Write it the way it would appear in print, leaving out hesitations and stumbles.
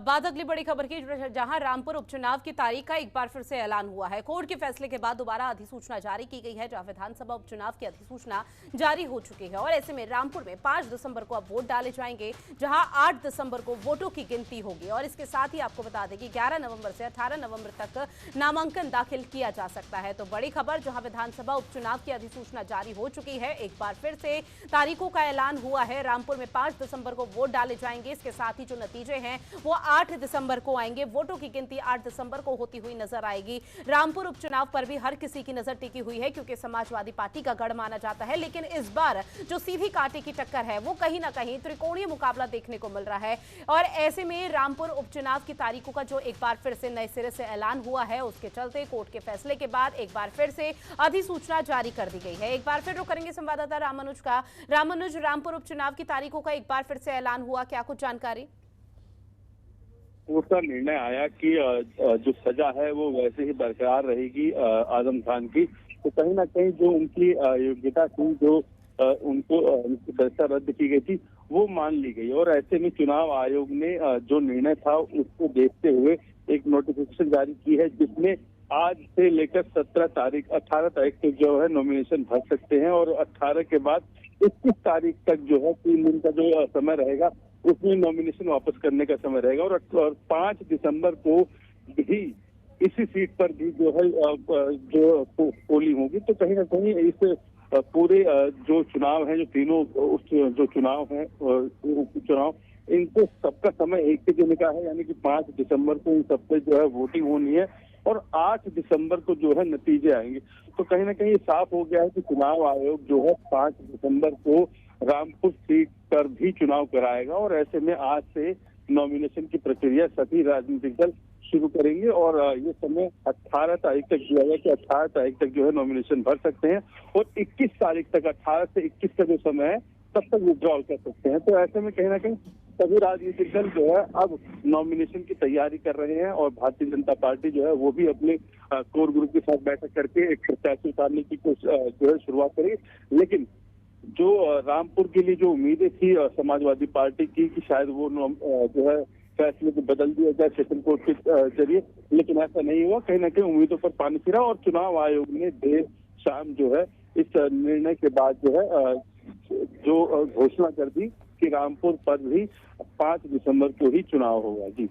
अब बात अगली बड़ी खबर की, जहां रामपुर उपचुनाव की तारीख का एक बार फिर से ऐलान हुआ है। कोर्ट के फैसले के बाद दोबारा अधिसूचना जारी की गई है, जहां विधानसभा उपचुनाव की अधिसूचना जारी हो चुकी है। और ऐसे में रामपुर में 5 दिसंबर को अब वोट डाले जाएंगे, जहां 8 दिसंबर को वोटों की गिनती होगी। और इसके साथ ही आपको बता दें कि 11 नवंबर से 18 नवंबर तक नामांकन दाखिल किया जा सकता है। तो बड़ी खबर, जहां विधानसभा उपचुनाव की अधिसूचना जारी हो चुकी है, एक बार फिर से तारीखों का ऐलान हुआ है। रामपुर में 5 दिसंबर को वोट डाले जाएंगे। इसके साथ ही जो नतीजे हैं वो 8 दिसंबर को आएंगे। वोटों की गिनती 8 दिसंबर को होती हुई नजर आएगी। रामपुर उपचुनाव पर भी हर किसी की नजर टिकी हुई है, क्योंकि समाजवादी पार्टी का गढ़ माना जाता है। लेकिन इस बार जो सीधी कांटे की टक्कर है वो कहीं ना कहीं त्रिकोणीय मुकाबला देखने को मिल रहा है। और ऐसे में रामपुर उपचुनाव की तारीखों का जो एक बार फिर से नए सिरे से ऐलान हुआ है, उसके चलते कोर्ट के फैसले के बाद एक बार फिर से अधिसूचना जारी कर दी गई है। एक बार फिर रुक करेंगे संवाददाता रामानुज का। रामानुज, रामपुर उपचुनाव की तारीखों का एक बार फिर से ऐलान हुआ, क्या कुछ जानकारी? कोर्ट का निर्णय आया कि जो सजा है वो वैसे ही बरकरार रहेगी आजम खान की। तो कहीं ना कहीं जो उनकी योग्यता थी, जो उनको उनकी सजा रद्द की गई थी, वो मान ली गई। और ऐसे में चुनाव आयोग ने जो निर्णय था उसको देखते हुए एक नोटिफिकेशन जारी की है, जिसमें आज से लेकर 18 तारीख तक जो है नॉमिनेशन भर सकते हैं। और 18 के बाद 21 तारीख तक जो है 3 दिन का जो समय रहेगा, उसमें नॉमिनेशन वापस करने का समय रहेगा। और 5 दिसंबर को भी इसी सीट पर भी जो है जो पोलिंग होगी। तो कहीं ना कहीं इस पूरे जो चुनाव है, जो तीनों जो चुनाव है उपचुनाव, इनको सबका समय एक ही दिन का है, यानी कि 5 दिसंबर को इन सब पे जो है वोटिंग होनी है और 8 दिसंबर को जो है नतीजे आएंगे। तो कहीं ना कहीं साफ हो गया है कि चुनाव आयोग जो है 5 दिसंबर को रामपुर सीट पर भी चुनाव कराएगा। और ऐसे में आज से नॉमिनेशन की प्रक्रिया सभी राजनीतिक दल शुरू करेंगे। और ये समय 18 तारीख तक दिया गया कि 18 तारीख तक जो है नॉमिनेशन भर सकते हैं। और 21 तारीख तक, 18 से 21 का जो समय है, तब तक विड्रॉल कर सकते हैं। तो ऐसे में कहीं ना कहीं सभी राजनीतिक दल जो है अब नॉमिनेशन की तैयारी कर रहे हैं। और भारतीय जनता पार्टी जो है वो भी अपने कोर ग्रुप के साथ बैठक करके एक प्रत्याशी उतारने की जो है शुरुआत करेगी। लेकिन जो रामपुर के लिए जो उम्मीदें थी समाजवादी पार्टी की कि शायद वो जो है फैसले को बदल दिया जाए सेशन कोर्ट के जरिए, लेकिन ऐसा नहीं हुआ। कहीं ना कहीं उम्मीदों पर पानी फिरा और चुनाव आयोग ने देर शाम जो है इस निर्णय के बाद जो है जो घोषणा कर दी कि रामपुर पर भी 5 दिसंबर को ही चुनाव होगा। जी।